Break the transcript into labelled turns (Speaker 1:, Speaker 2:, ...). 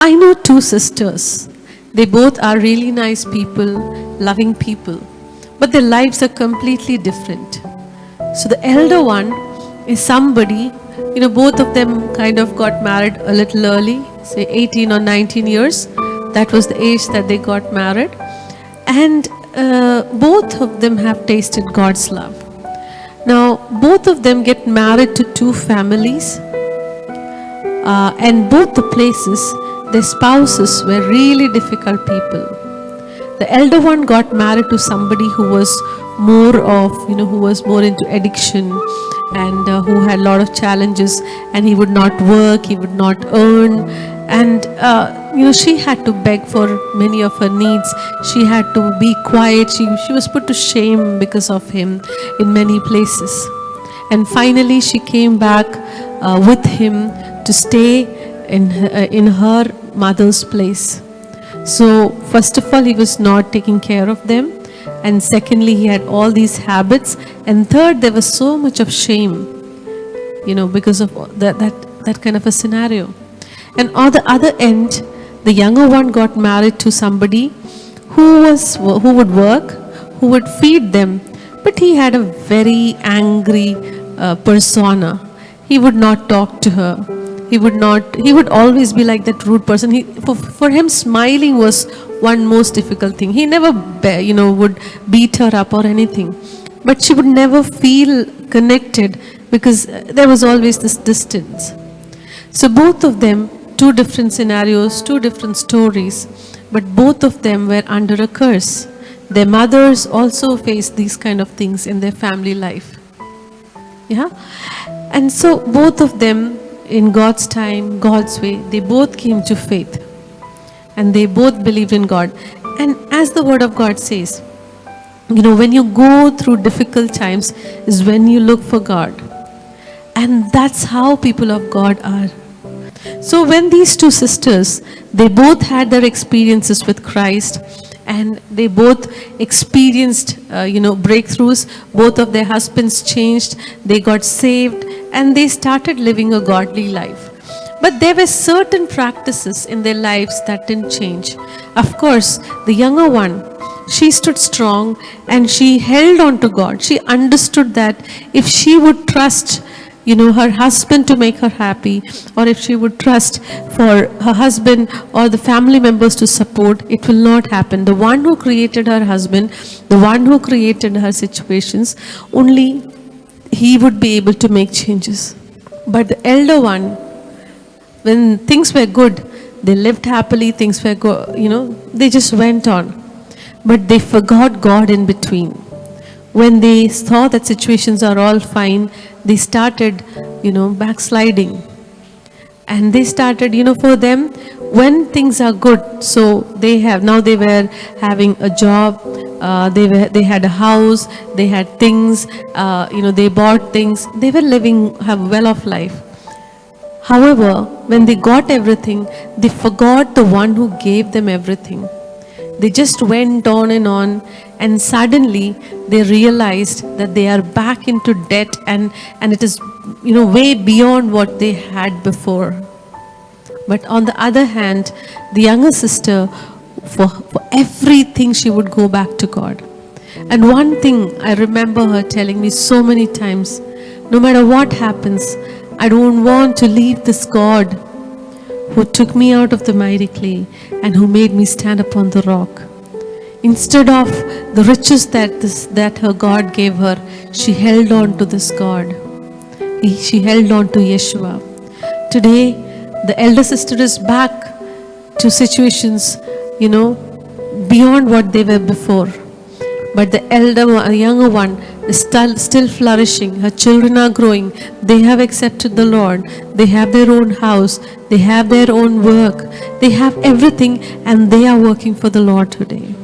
Speaker 1: I know two sisters. They both are really nice people, loving people, but their lives are completely different. So the elder one is somebody, both of them kind of got married a little early, say 18 or 19 years. That was the age that they got married. And both of them have tasted God's love. Now, both of them get married to two families, and both the places, their spouses were really difficult people. The elder one got married to somebody who was more into addiction, and who had a lot of challenges, and he would not work, he would not earn, and she had to beg for many of her needs. She had to be quiet. She was put to shame because of him in many places. And finally she came back with him to stay in her mother's place. So first of all, he was not taking care of them, and secondly, he had all these habits, and third, there was so much of shame, because of that kind of a scenario. And on the other end, the younger one got married to somebody who would work, who would feed them, but he had a very angry persona. He would not talk to her. He would always be like that rude person. For him, smiling was one most difficult thing. He never, would beat her up or anything. But she would never feel connected because there was always this distance. So both of them, two different scenarios, two different stories, but both of them were under a curse. Their mothers also faced these kind of things in their family life. Yeah? And so both of them, in God's time, God's way, they both came to faith. And they both believed in God. And as the word of God says, when you go through difficult times is when you look for God. And that's how people of God are. So when these two sisters, they both had their experiences with Christ, and they both experienced, breakthroughs. Both of their husbands changed, they got saved, and they started living a godly life. But there were certain practices in their lives that didn't change. Of course, the younger one, she stood strong and she held on to God. She understood that if she would trust, her husband to make her happy, or if she would trust for her husband or the family members to support, it will not happen. The one who created her husband, the one who created her situations, only he would be able to make changes. But the elder one, when things were good, they lived happily, things were good, they just went on. But they forgot God in between. When they saw that situations are all fine, they started, backsliding. And they started, for them, when things are good, so they were having a job, they had a house, they had things, they bought things, they were have a well-off life. However, when they got everything, they forgot the one who gave them everything. They just went on, and suddenly they realized that they are back into debt, and it is, way beyond what they had before. But on the other hand, the younger sister, for everything she would go back to God. And one thing I remember her telling me so many times, no matter what happens, I don't want to leave this God who took me out of the miry clay and who made me stand upon the rock. Instead of the riches that her God gave her, she held on to this God. She held on to Yeshua. Today, the elder sister is back to situations, beyond what they were before. But the younger one is still flourishing. Her children are growing. They have accepted the Lord. They have their own house. They have their own work. They have everything, and they are working for the Lord today.